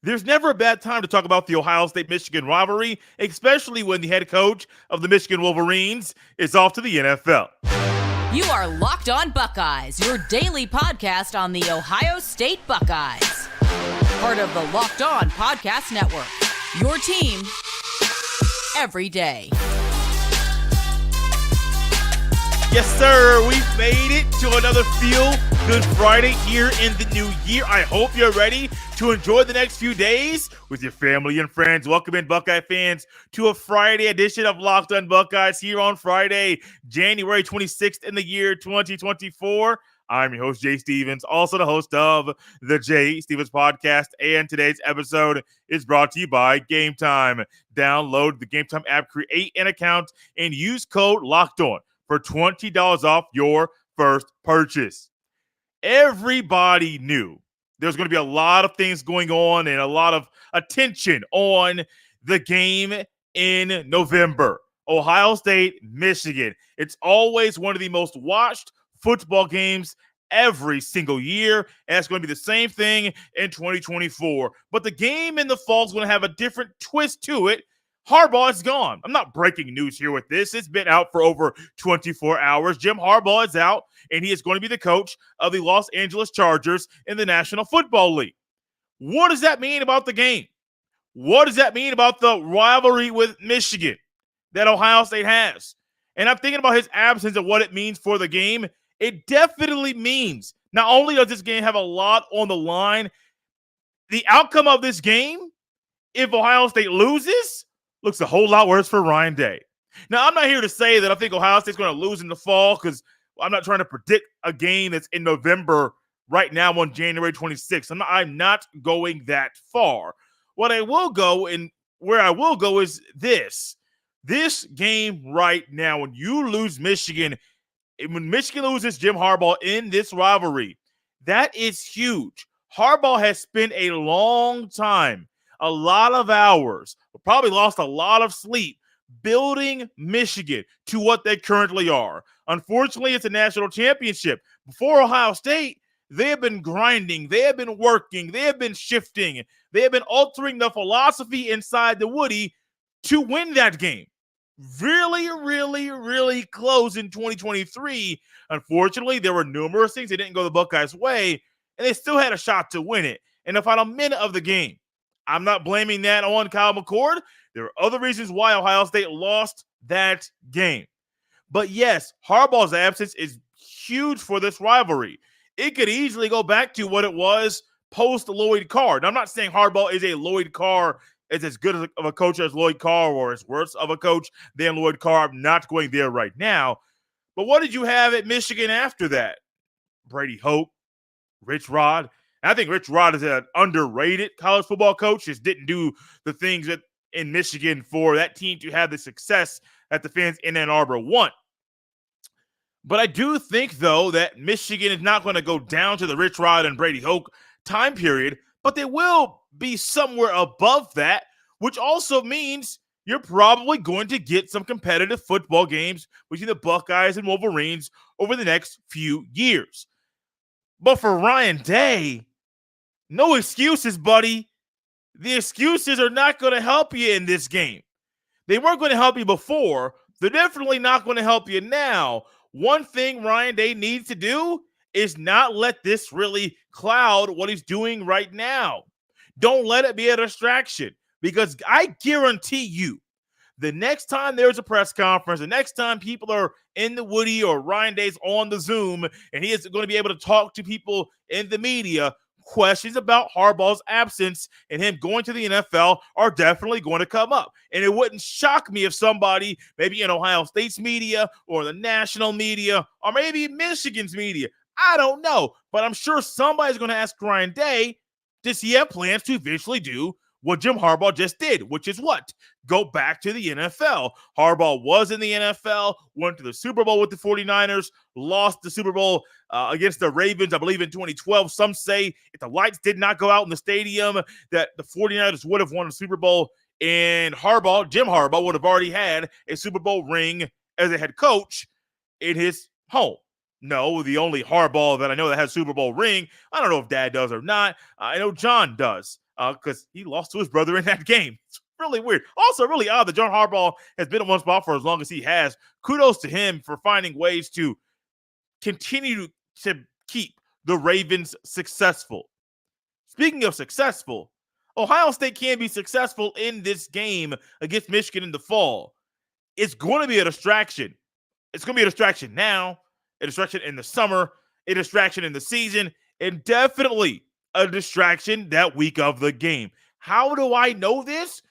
There's never a bad time to talk about the Ohio State-Michigan rivalry, especially when the head coach of the Michigan Wolverines is off to the NFL. You are Locked On Buckeyes, your daily podcast on the Ohio State Buckeyes. Part of the Locked On Podcast Network, your team every day. Yes, sir. We've made it to another Feel Good Friday here in the new year. I hope you're ready to enjoy the next few days with your family and friends. Welcome in, Buckeye fans, to a Friday edition of Locked On Buckeyes here on Friday, January 26th in the year 2024. I'm your host, Jay Stevens, also the host of the Jay Stevens Podcast, and today's episode is brought to you by Gametime. Download the Gametime app, create an account, and use code LOCKEDON for $20 off your first purchase. Everybody knew there's going to be a lot of things going on and a lot of attention on the game in November. Ohio State, Michigan. It's always one of the most watched football games every single year, and it's going to be the same thing in 2024. But the game in the fall is going to have a different twist to it. Harbaugh is gone. I'm not breaking news here with this. It's been out for over 24 hours. Jim Harbaugh is out, and he is going to be the coach of the Los Angeles Chargers in the National Football League. What does that mean about the game? What does that mean about the rivalry with Michigan that Ohio State has? And I'm thinking about his absence and what it means for the game. It definitely means not only does this game have a lot on the line, the outcome of this game, if Ohio State loses, looks a whole lot worse for Ryan Day. Now, I'm not here to say that I think Ohio State's going to lose in the fall because I'm not trying to predict a game that's in November right now on January 26th. I'm not going that far. What I will go and where I will go is this. This game right now, when you lose Michigan, when Michigan loses Jim Harbaugh in this rivalry, that is huge. Harbaugh has spent a long time, a lot of hours, probably lost a lot of sleep building Michigan to what they currently are. Unfortunately, it's a national championship. Before Ohio State, they have been grinding, they have been working, they have been shifting, they have been altering the philosophy inside the Woody to win that game. Really close in 2023. Unfortunately, there were numerous things that didn't go the Buckeyes' way, and they still had a shot to win it in the final minute of the game. I'm not blaming that on Kyle McCord. There are other reasons why Ohio State lost that game. But yes, Harbaugh's absence is huge for this rivalry. It could easily go back to what it was post-Lloyd Carr. Now, I'm not saying Harbaugh is a Lloyd Carr, is as good of a coach as Lloyd Carr or as worse of a coach than Lloyd Carr. I'm not going there right now. But what did you have at Michigan after that? Brady Hoke, Rich Rod. I think Rich Rod is an underrated college football coach. Just didn't do the things that in Michigan for that team to have the success that the fans in Ann Arbor want. But I do think, though, that Michigan is not going to go down to the Rich Rod and Brady Hoke time period, but they will be somewhere above that, which also means you're probably going to get some competitive football games between the Buckeyes and Wolverines over the next few years. But for Ryan Day, no excuses, buddy. The excuses are not going to help you in this game. They weren't going to help you before. They're definitely not going to help you now. One thing Ryan Day needs to do is not let this really cloud what he's doing right now. Don't let it be a distraction, because I guarantee you the next time there's a press conference, the next time people are in the Woody or Ryan Day's on the Zoom and he is going to be able to talk to people in the media, questions about Harbaugh's absence and him going to the NFL are definitely going to come up. And it wouldn't shock me if somebody, maybe in Ohio State's media or the national media or maybe Michigan's media, I don't know, but I'm sure somebody's going to ask Ryan Day, does he have plans to eventually do what Jim Harbaugh just did, which is what? Go back to the NFL. Harbaugh was in the NFL, went to the Super Bowl with the 49ers, lost the Super Bowl against the Ravens, I believe, in 2012. Some say if the lights did not go out in the stadium, that the 49ers would have won the Super Bowl, and Jim Harbaugh, would have already had a Super Bowl ring as a head coach in his home. No, the only Harbaugh that I know that has a Super Bowl ring, I don't know if Dad does or not. I know John does. because he lost to his brother in that game. It's really weird. Also, really odd that John Harbaugh has been in one spot for as long as he has. Kudos to him for finding ways to continue to keep the Ravens successful. Speaking of successful, Ohio State can be successful in this game against Michigan in the fall. It's going to be a distraction. It's going to be a distraction now, a distraction in the summer, a distraction in the season, and definitely a distraction that week of the game. How do I know this?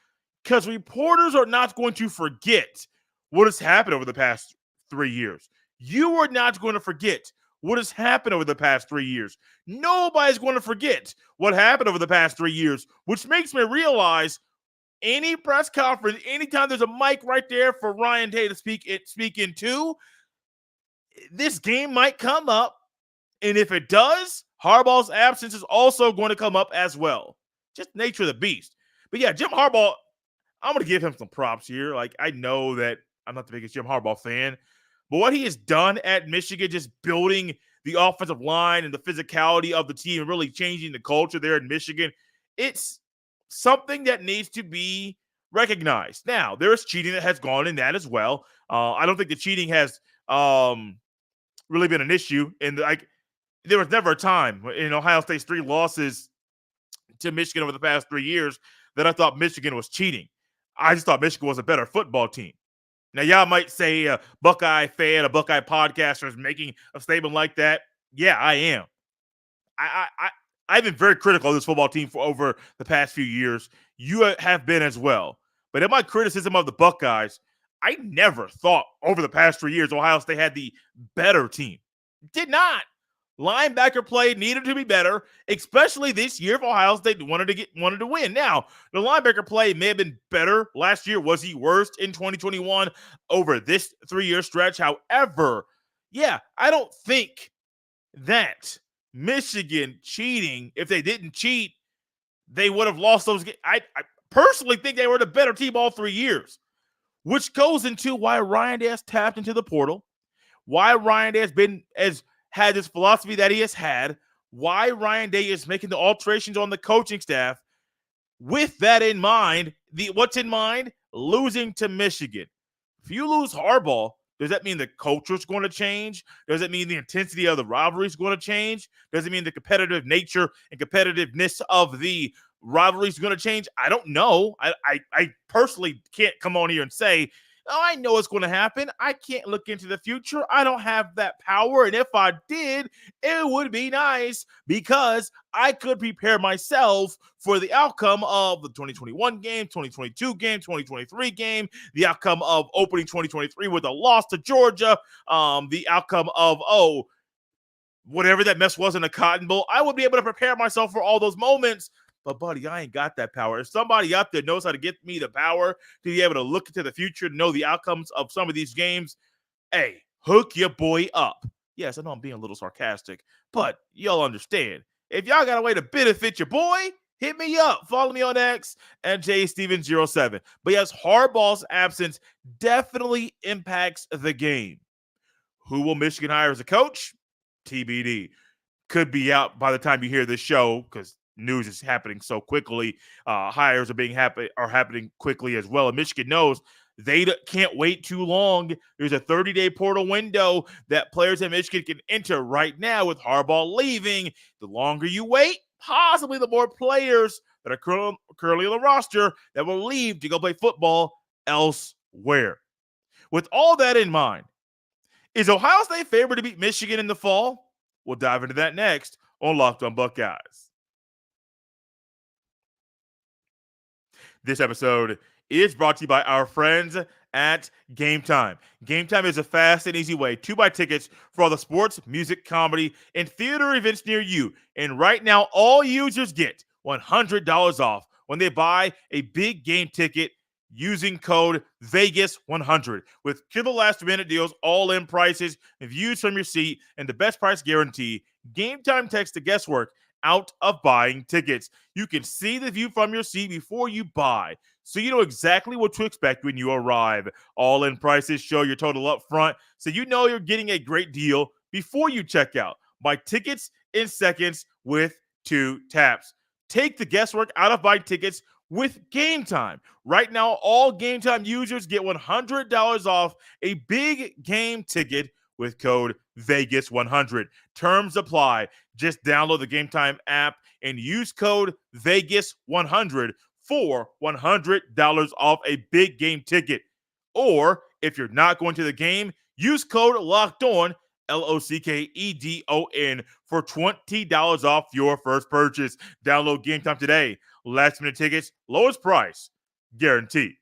Because reporters are not going to forget what has happened over the past 3 years. You are not going to forget what has happened over the past 3 years. Nobody's going to forget what happened over the past 3 years, which makes me realize any press conference, anytime there's a mic right there for Ryan Day to speak into, this game might come up. And if it does, Harbaugh's absence is also going to come up as well. Just nature of the beast. But yeah, Jim Harbaugh, I'm going to give him some props here. Like, I know that I'm not the biggest Jim Harbaugh fan, but what he has done at Michigan, just building the offensive line and the physicality of the team and really changing the culture there in Michigan, it's something that needs to be recognized. Now, there is cheating that has gone in that as well. I don't think the cheating has really been an issue. And there was never a time in Ohio State's 3 losses to Michigan over the past 3 years that I thought Michigan was cheating. I just thought Michigan was a better football team. Now, y'all might say a Buckeye fan, a Buckeye podcaster is making a statement like that. Yeah, I am. I've been very critical of this football team for over the past few years. You have been as well. But in my criticism of the Buckeyes, I never thought over the past 3 years Ohio State had the better team. Did not. Linebacker play needed to be better, especially this year if Ohio State wanted to win. Now, the linebacker play may have been better last year. Was he worse in 2021 over this 3-year stretch? However, yeah, I don't think that Michigan cheating, if they didn't cheat, they would have lost those games. I personally think they were the better team all 3 years, which goes into why Ryan Day has tapped into the portal, why Ryan Day has had this philosophy that he has had, why Ryan Day is making the alterations on the coaching staff. With that in mind, what's in mind? Losing to Michigan. If you lose Harbaugh, does that mean the culture is going to change? Does it mean the intensity of the rivalry is going to change? Does it mean the competitive nature and competitiveness of the rivalry is going to change? I don't know. I personally can't come on here and say, oh, I know what's going to happen. I can't look into the future. I don't have that power. And if I did, it would be nice because I could prepare myself for the outcome of the 2021 game, 2022 game, 2023 game, the outcome of opening 2023 with a loss to Georgia, the outcome of, whatever that mess was in the Cotton Bowl. I would be able to prepare myself for all those moments. But, buddy, I ain't got that power. If somebody out there knows how to get me the power to be able to look into the future, to know the outcomes of some of these games, hey, hook your boy up. Yes, I know I'm being a little sarcastic, but y'all understand. If y'all got a way to benefit your boy, hit me up. Follow me on X at JStevens07. But yes, Harbaugh's absence definitely impacts the game. Who will Michigan hire as a coach? TBD. Could be out by the time you hear this show because news is happening so quickly. Hires are happening quickly as well. And Michigan knows they can't wait too long. There's a 30-day portal window that players in Michigan can enter right now with Harbaugh leaving. The longer you wait, possibly the more players that are currently on the roster that will leave to go play football elsewhere. With all that in mind, is Ohio State favored to beat Michigan in the fall? We'll dive into that next on Locked on Buckeyes. This episode is brought to you by our friends at Gametime. Gametime is a fast and easy way to buy tickets for all the sports, music, comedy, and theater events near you. And right now, all users get $100 off when they buy a big game ticket using code Vegas100 with killer last-minute deals, all-in prices, views from your seat, and the best price guarantee. Gametime takes the guesswork out of buying tickets. You can see the view from your seat before you buy, so you know exactly what to expect when you arrive. All-in prices show your total up front, so you know you're getting a great deal before you check out. Buy tickets in seconds with 2 taps. Take the guesswork out of buying tickets with Gametime. Right now, all Gametime users get $100 off a big game ticket with code Vegas100. Terms apply. Just download the Gametime app and use code Vegas100 for $100 off a big game ticket. Or if you're not going to the game, use code Locked On, LOCKEDON, for $20 off your first purchase. Download Gametime today. Last minute tickets, lowest price, guaranteed.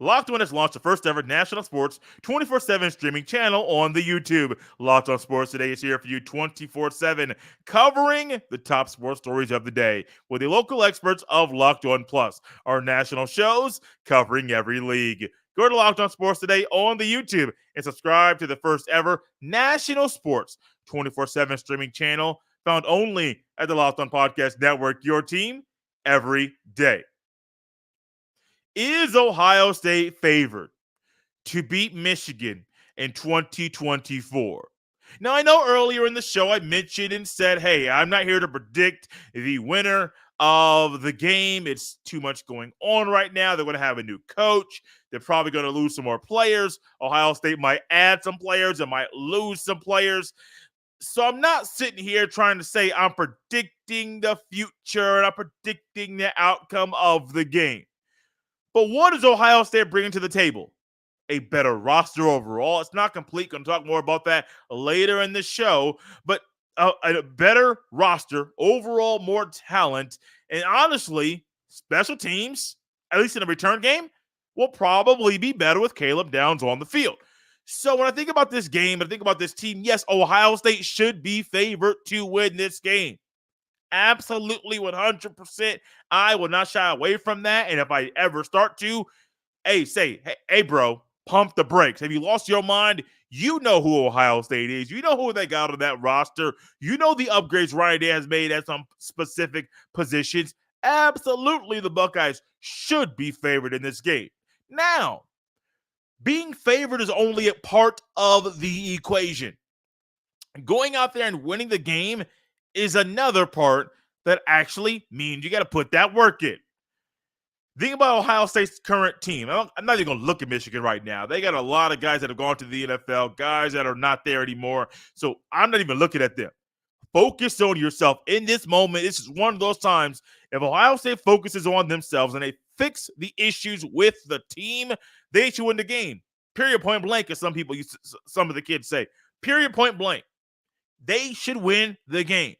Locked On has launched the first ever national sports 24/7 streaming channel on the YouTube. Locked On Sports Today is here for you 24/7, covering the top sports stories of the day with the local experts of Locked On Plus, our national shows covering every league. Go to Locked On Sports Today on the YouTube and subscribe to the first ever national sports 24/7 streaming channel found only at the Locked On Podcast Network, your team every day. Is Ohio State favored to beat Michigan in 2024? Now, I know earlier in the show I mentioned and said, hey, I'm not here to predict the winner of the game. It's too much going on right now. They're going to have a new coach. They're probably going to lose some more players. Ohio State might add some players and might lose some players. So I'm not sitting here trying to say I'm predicting the future and I'm predicting the outcome of the game. But what is Ohio State bringing to the table? A better roster overall. It's not complete. Going to talk more about that later in the show. But a better roster, overall more talent, and honestly, special teams, at least in a return game, will probably be better with Caleb Downs on the field. So when I think about this game and I think about this team, yes, Ohio State should be favored to win this game. Absolutely 100%. I will not shy away from that. And if I ever start to, hey, bro, pump the brakes. Have you lost your mind? You know who Ohio State is. You know who they got on that roster. You know the upgrades Ryan Day has made at some specific positions. Absolutely, the Buckeyes should be favored in this game. Now, being favored is only a part of the equation. Going out there and winning the game is another part that actually means you got to put that work in. Think about Ohio State's current team. I'm not even going to look at Michigan right now. They got a lot of guys that have gone to the NFL, guys that are not there anymore. So I'm not even looking at them. Focus on yourself in this moment. This is one of those times if Ohio State focuses on themselves and they fix the issues with the team, they should win the game. Period, point blank, as some of the kids say. Period, point blank. They should win the game.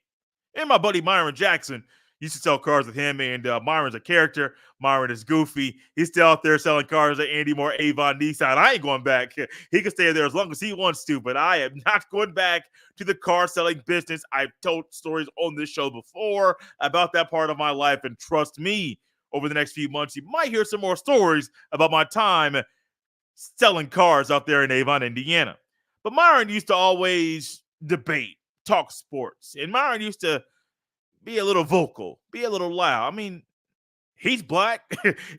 And my buddy Myron Jackson used to sell cars with him, and Myron's a character. Myron is goofy. He's still out there selling cars at Andy Moore, Avon, Nissan. I ain't going back. He can stay there as long as he wants to, but I am not going back to the car selling business. I've told stories on this show before about that part of my life, and trust me, over the next few months, you might hear some more stories about my time selling cars out there in Avon, Indiana. But Myron used to always debate, talk sports, and Myron used to be a little vocal, be a little loud. I mean, he's black,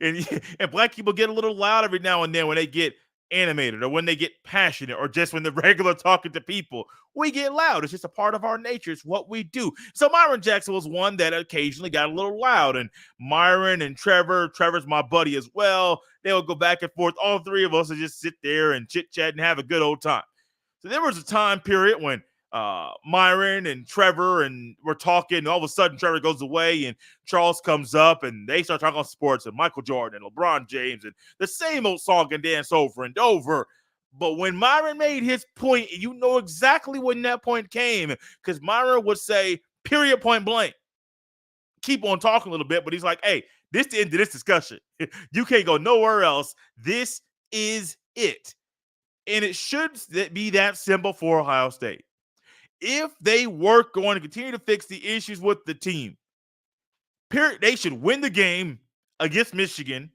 and black people get a little loud every now and then when they get animated or when they get passionate or just when they're regular talking to people. We get loud. It's just a part of our nature. It's what we do. So Myron Jackson was one that occasionally got a little loud, and Myron and Trevor's my buddy as well. They would go back and forth. All three of us would just sit there and chit-chat and have a good old time. So there was a time period when Myron and Trevor and we're talking, and all of a sudden Trevor goes away and Charles comes up and they start talking sports and Michael Jordan and LeBron James and the same old song and dance over and over. But when Myron made his point, you know exactly when that point came, because Myron would say, period, point blank, keep on talking a little bit, but he's like, hey, this is the end of this discussion. You can't go nowhere else. This is it. And it should be that simple for Ohio State. If they were going to continue to fix the issues with the team, period, they should win the game against Michigan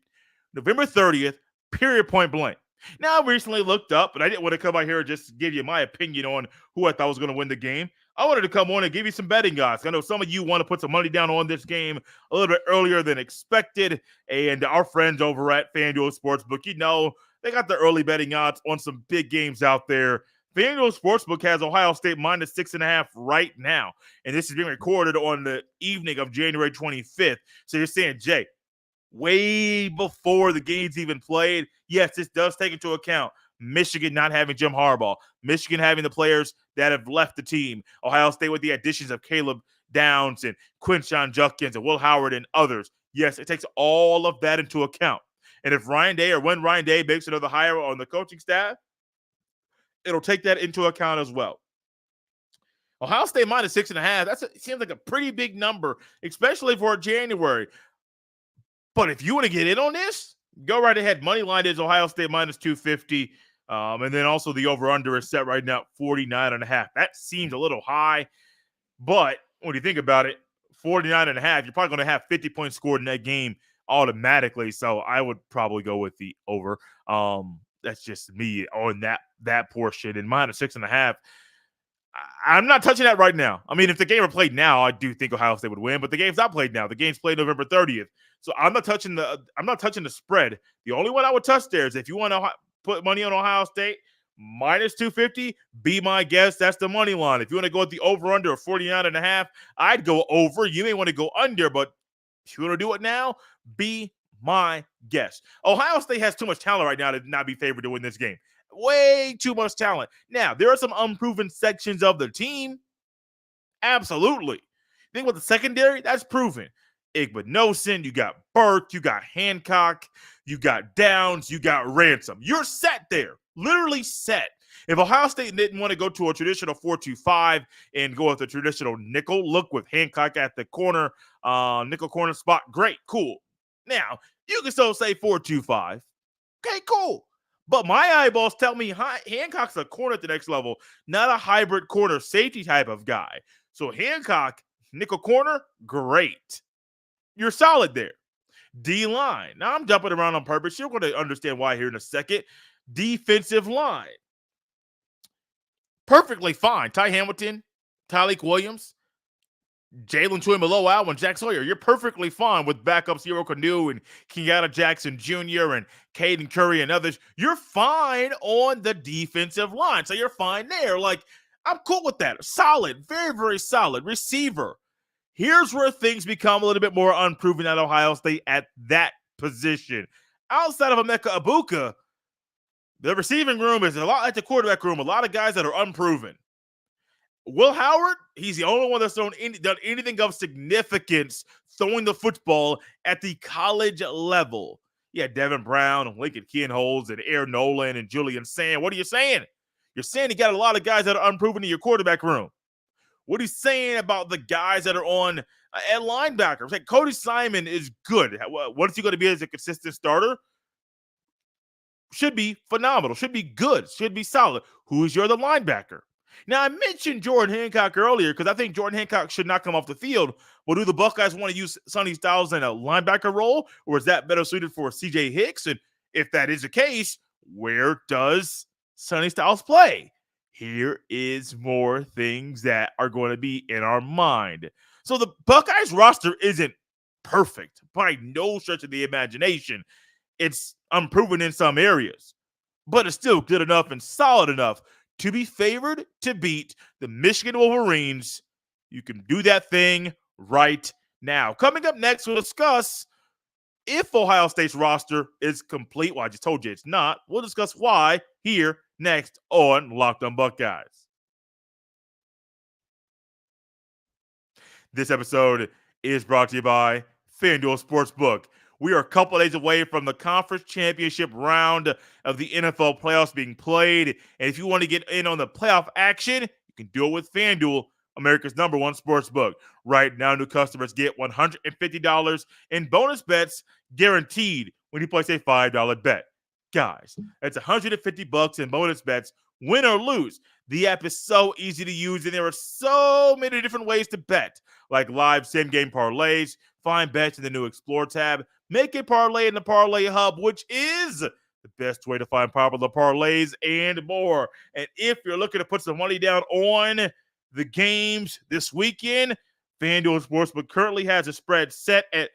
November 30th, period, point blank. Now, I recently looked up, but I didn't want to come out here and just give you my opinion on who I thought was going to win the game. I wanted to come on and give you some betting odds. I know some of you want to put some money down on this game a little bit earlier than expected, and our friends over at FanDuel Sportsbook, you know, they got the early betting odds on some big games out there FanDuel Sportsbook has Ohio State minus 6.5 right now. And this is being recorded on the evening of January 25th. So you're saying, Jay, way before the game's even played, yes, this does take into account Michigan not having Jim Harbaugh, Michigan having the players that have left the team, Ohio State with the additions of Caleb Downs and Quinshon Judkins and Will Howard and others. Yes, it takes all of that into account. And if Ryan Day or when Ryan Day makes another hire on the coaching staff, it'll take that into account as well. Ohio State minus 6.5, seems like a pretty big number, especially for January. But if you want to get in on this, go right ahead. Money line is Ohio State minus 250. And then also the over-under is set right now at 49.5. That seems a little high. But when you think about it, 49.5, you're probably going to have 50 points scored in that game automatically. So I would probably go with the over. That's just me on that portion. And minus 6.5, I'm not touching that right now. I mean, if the game were played now, I do think Ohio State would win. But the game's not played now. The game's played November 30th. So I'm not touching the spread. The only one I would touch there is if you want to put money on Ohio State, minus 250, be my guest. That's the money line. If you want to go with the over-under of 49.5, I'd go over. You may want to go under, but if you want to do it now, be my guest. Ohio State has too much talent right now to not be favored to win this game. Way too much talent. Now, there are some unproven sections of the team. Absolutely. Think about the secondary, that's proven. Igbenogson, you got Burke, you got Hancock, you got Downs, you got Ransom. You're set there. Literally set. If Ohio State didn't want to go to a traditional 4-2-5 and go with a traditional nickel look with Hancock at the corner, nickel corner spot, great, cool. Now, you can still say 4-2-5. Okay, cool. But my eyeballs tell me Hancock's a corner at the next level, not a hybrid corner safety type of guy. So Hancock, nickel corner, great. You're solid there. D-line. Now, I'm jumping around on purpose. You're going to understand why here in a second. Defensive line. Perfectly fine. Ty Hamilton, Tyleik Williams, Jalen Tuimoloau, and Jack Sawyer. You're perfectly fine with backups Hero Canoe and Kenyatta Jackson Jr. and Caden Curry and others. You're fine on the defensive line. So you're fine there. Like, I'm cool with that. Solid. Very, very solid. Receiver. Here's where things become a little bit more unproven at Ohio State at that position. Outside of Emeka Egbuka, the receiving room is a lot like the quarterback room. A lot of guys that are unproven. Will Howard, he's the only one that's done anything of significance throwing the football at the college level. Yeah, Devin Brown, Lincoln Kienholz, and Aaron Nolan, and Julian Sand. What are you saying? You're saying you got a lot of guys that are unproven in your quarterback room. What are you saying about the guys that are on at linebacker? Like Cody Simon is good. What is he going to be as a consistent starter? Should be phenomenal. Should be good. Should be solid. Who is your other linebacker? Now, I mentioned Jordan Hancock earlier because I think Jordan Hancock should not come off the field. But do the Buckeyes want to use Sonny Styles in a linebacker role, or is that better suited for C.J. Hicks? And if that is the case, where does Sonny Styles play? Here is more things that are going to be in our mind. So the Buckeyes roster isn't perfect by no stretch of the imagination. It's unproven in some areas, but it's still good enough and solid enough to be favored to beat the Michigan Wolverines. You can do that thing right now. Coming up next, we'll discuss if Ohio State's roster is complete. Well, I just told you it's not. We'll discuss why here next on Locked On Buckeyes. This episode is brought to you by FanDuel Sportsbook. We are a couple days away from the conference championship round of the NFL playoffs being played. And if you want to get in on the playoff action, you can do it with FanDuel, America's #1 sportsbook. Right now, new customers get $150 in bonus bets guaranteed when you place a $5 bet. Guys, that's $150 in bonus bets, win or lose. The app is so easy to use, and there are so many different ways to bet, like live same-game parlays, find bets in the new Explore tab, make a parlay in the Parlay Hub, which is the best way to find popular parlays and more. And if you're looking to put some money down on the games this weekend, FanDuel Sportsbook currently has a spread set at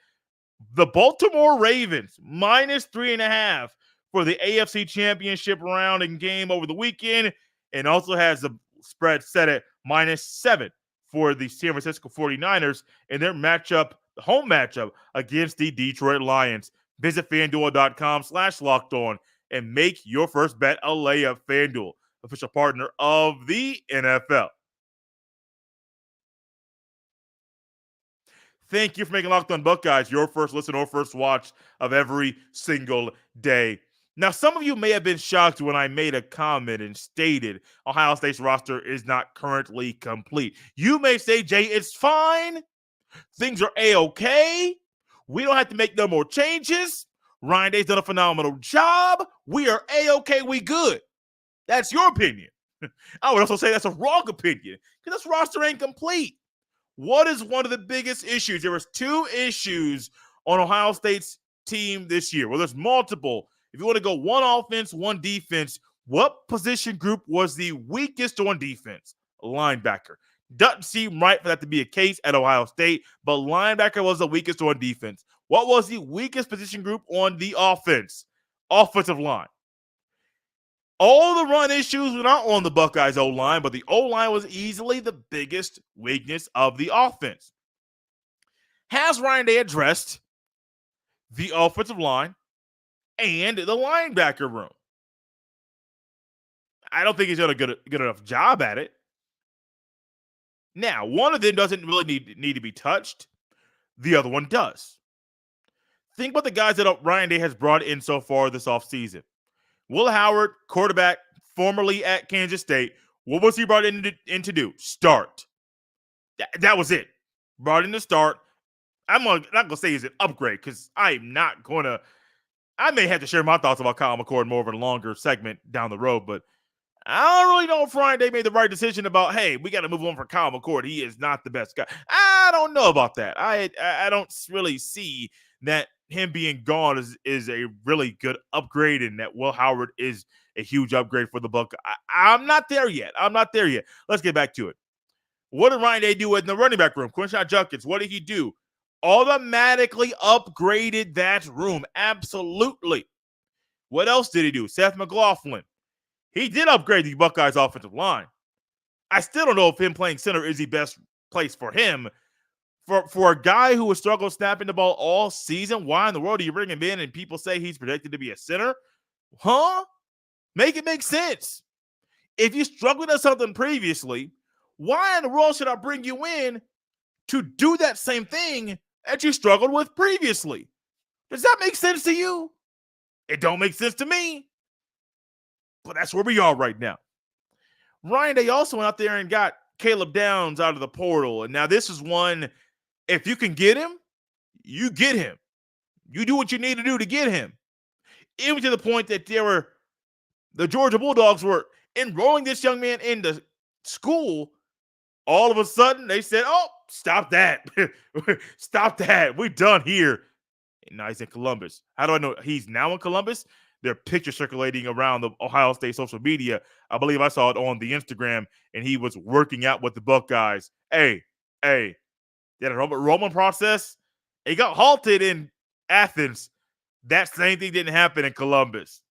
the Baltimore Ravens -3.5 for the AFC Championship round and game over the weekend. and also has the spread set at -7 for the San Francisco 49ers in their home matchup against the Detroit Lions. Visit FanDuel.com/lockedon and make your first bet a layup. FanDuel, official partner of the NFL. Thank you for making Locked On Buckeyes your first listen or first watch of every single day. Now, some of you may have been shocked when I made a comment and stated Ohio State's roster is not currently complete. You may say, Jay, it's fine. Things are A-okay. We don't have to make no more changes. Ryan Day's done a phenomenal job. We are A-okay. We good. That's your opinion. I would also say that's a wrong opinion because this roster ain't complete. What is one of the biggest issues? There was 2 issues on Ohio State's team this year. Well, there's multiple. If you want to go one offense, one defense, what position group was the weakest on defense? Linebacker. Doesn't seem right for that to be a case at Ohio State, but linebacker was the weakest on defense. What was the weakest position group on the offense? Offensive line. All the run issues were not on the Buckeyes O-line, but the O-line was easily the biggest weakness of the offense. Has Ryan Day addressed the offensive line and the linebacker room? I don't think he's done a good enough job at it. Now, one of them doesn't really need to be touched. The other one does. Think about the guys that Ryan Day has brought in so far this offseason. Will Howard, quarterback, formerly at Kansas State. What was he brought in to do? Start. That was it. Brought in to start. I'm not going to say he's an upgrade because I may have to share my thoughts about Kyle McCord more of a longer segment down the road, but I don't really know if Ryan Day made the right decision about, hey, we got to move on for Kyle McCord. He is not the best guy. I don't know about that. I don't really see that him being gone is a really good upgrade and that Will Howard is a huge upgrade for the Buckeyes. I'm not there yet. Let's get back to it. What did Ryan Day do in the running back room? Quinshon Judkins, what did he do? Automatically upgraded that room. Absolutely. What else did he do? Seth McLaughlin. He did upgrade the Buckeyes offensive line. I still don't know if him playing center is the best place for him. For a guy who has struggled snapping the ball all season, why in the world do you bring him in and people say he's projected to be a center? Huh? Make it make sense. If you struggled at something previously, why in the world should I bring you in to do that same thing that you struggled with previously? Does that make sense to you? It don't make sense to me. But that's where we are right now. Ryan Day also went out there and got Caleb Downs out of the portal. And now this is one, if you can get him, you get him. You do what you need to do to get him. Even to the point that the Georgia Bulldogs were enrolling this young man into school. All of a sudden, they said, oh, stop that. Stop that. We're done here. And now he's in Columbus. How do I know he's now in Columbus? There are pictures circulating around the Ohio State social media. I believe I saw it on the Instagram, and he was working out with the Buckeyes. Hey, that enrollment process, it got halted in Athens. That same thing didn't happen in Columbus.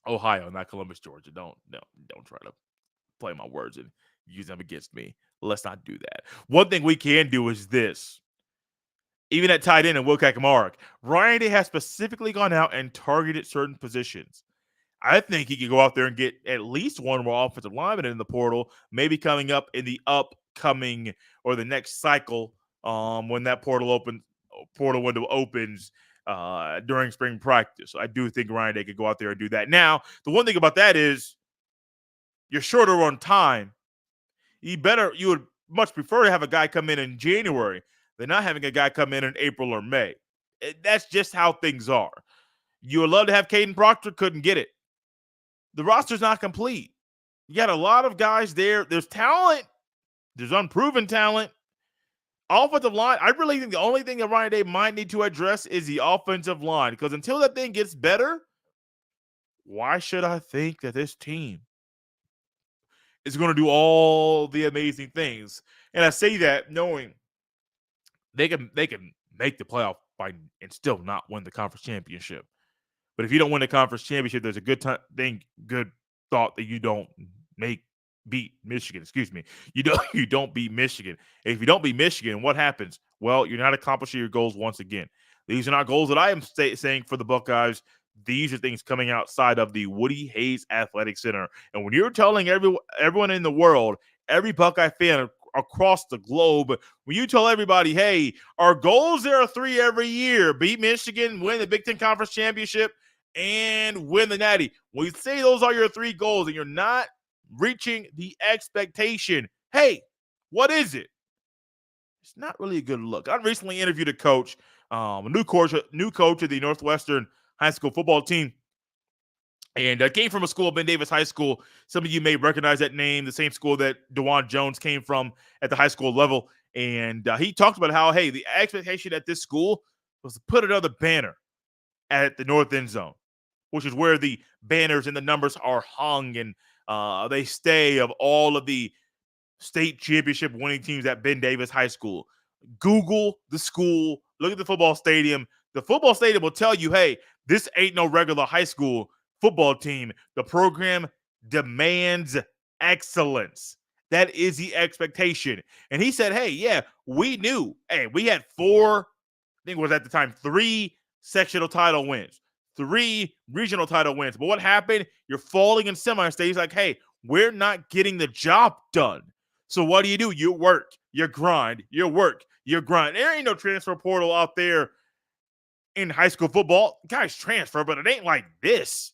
Ohio, not Columbus, Georgia. Don't try to play my words and use them against me. Let's not do that. One thing we can do is this. Even at tight end and Will Kaczmarek, Ryan Day has specifically gone out and targeted certain positions. I think he could go out there and get at least one more offensive lineman in the portal, maybe coming up in the upcoming or the next cycle when that portal window opens during spring practice. So I do think Ryan Day could go out there and do that. Now, the one thing about that is you're shorter on time. You would much prefer to have a guy come in January than not having a guy come in April or May. That's just how things are. You would love to have Caden Proctor, couldn't get it. The roster's not complete. You got a lot of guys there. There's talent. There's unproven talent. Offensive line, I really think the only thing that Ryan Day might need to address is the offensive line, because until that thing gets better, why should I think that this team is going to do all the amazing things? And I say that knowing they can make the playoff and still not win the conference championship. But if you don't win the conference championship, there's a good thought that you don't beat Michigan. Excuse me. You don't beat Michigan. If you don't beat Michigan, what happens? Well, you're not accomplishing your goals once again. These are not goals that I am saying for the Buckeyes. These are things coming outside of the Woody Hayes Athletic Center. And when you're telling everyone in the world, every Buckeye fan across the globe, when you tell everybody, hey, our goals there are 3 every year: beat Michigan, win the Big Ten Conference Championship, and win the Natty. When you say those are your 3 goals and you're not reaching the expectation, hey, what is it? It's not really a good look. I recently interviewed a coach, a new coach of the Northwestern high school football team, and came from a school, Ben Davis High School. Some of you may recognize that name, the same school that DeJuan Jones came from at the high school level. And he talked about how, hey, the expectation at this school was to put another banner at the north end zone, which is where the banners and the numbers are hung and they stay of all of the state championship winning teams at Ben Davis High School. Google the school, look at the football stadium. The football stadium will tell you, hey, this ain't no regular high school football team. The program demands excellence. That is the expectation. And he said, hey, yeah, we knew. Hey, we had 4, I think it was at the time, 3 sectional title wins, 3 regional title wins. But what happened? You're falling in semi-state. He's like, hey, we're not getting the job done. So what do? You work, you grind, you work, you grind. There ain't no transfer portal out there in high school football. Guys transfer, but it ain't like this.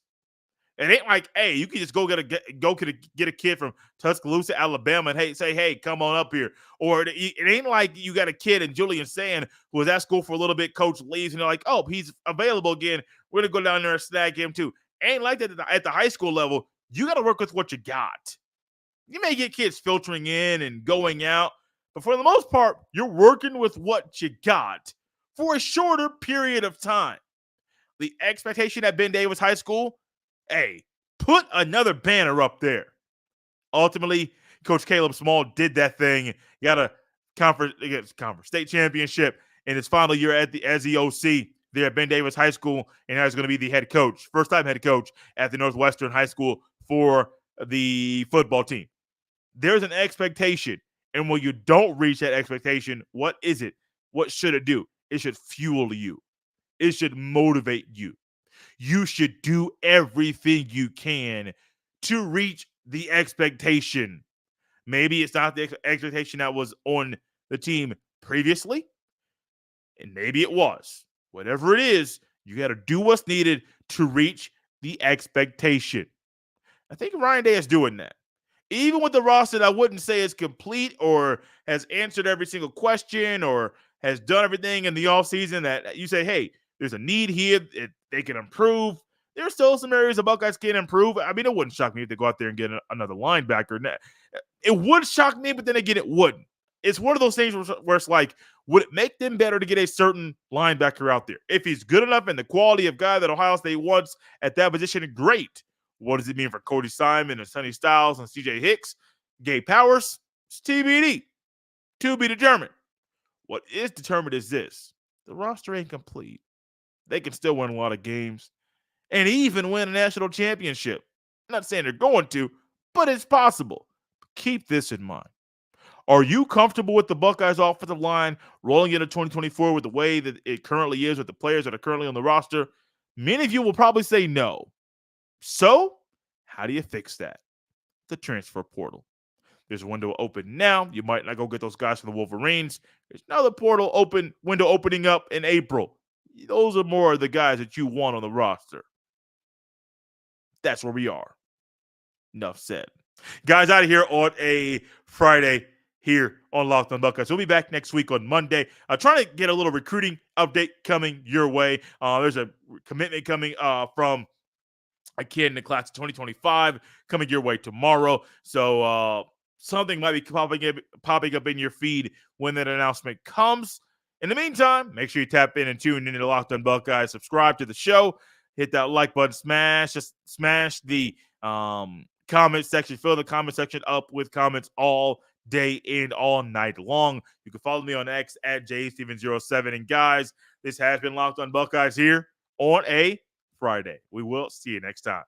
It ain't like, hey, you can just go get a kid from Tuscaloosa, Alabama, and say, come on up here. Or it ain't like you got a kid in Julian Sand who was at school for a little bit, coach leaves, and they're like, oh, he's available again. We're gonna go down there and snag him too. Ain't like that at the high school level. You got to work with what you got. You may get kids filtering in and going out, but for the most part, you're working with what you got for a shorter period of time. The expectation at Ben Davis High School, hey, put another banner up there. Ultimately, Coach Caleb Small did that thing. Got a conference state championship in his final year as the OC there at Ben Davis High School, and now he's going to be the head coach, first-time head coach at the Northwestern High School for the football team. There's an expectation, and when you don't reach that expectation, what is it? What should it do? It should fuel you. It should motivate you. You should do everything you can to reach the expectation. Maybe it's not the expectation that was on the team previously, and maybe it was. Whatever it is, you got to do what's needed to reach the expectation. I think Ryan Day is doing that. Even with the roster that I wouldn't say is complete or has answered every single question or has done everything in the offseason that you say, hey, there's a need here. They can improve. There's still some areas the Buckeyes can improve. I mean, it wouldn't shock me if they go out there and get another linebacker. It would shock me, but then again, it wouldn't. It's one of those things where it's like, would it make them better to get a certain linebacker out there? If he's good enough and the quality of guy that Ohio State wants at that position, great. What does it mean for Cody Simon and Sonny Styles and CJ Hicks, Gabe Powers? It's TBD. To be determined. What is determined is this. The roster ain't complete. They can still win a lot of games and even win a national championship. I'm not saying they're going to, but it's possible. Keep this in mind. Are you comfortable with the Buckeyes offensive line rolling into 2024 with the way that it currently is with the players that are currently on the roster? Many of you will probably say no. So, how do you fix that? The transfer portal. There's a window open now. You might not go get those guys from the Wolverines. There's another window opening up in April. Those are more of the guys that you want on the roster. That's where we are. Enough said. Guys, out of here on a Friday here on Locked on Buckeyes. We'll be back next week on Monday. Trying to get a little recruiting update coming your way. There's a commitment coming from a kid in the class of 2025 coming your way tomorrow. So something might be popping up in your feed when that announcement comes. In the meantime, make sure you tap in and tune into Locked on Buckeyes. Subscribe to the show. Hit that like button. Smash the comment section. Fill the comment section up with comments all day and all night long. You can follow me on X at jsteven07. And guys, this has been Locked on Buckeyes here on a Friday. We will see you next time.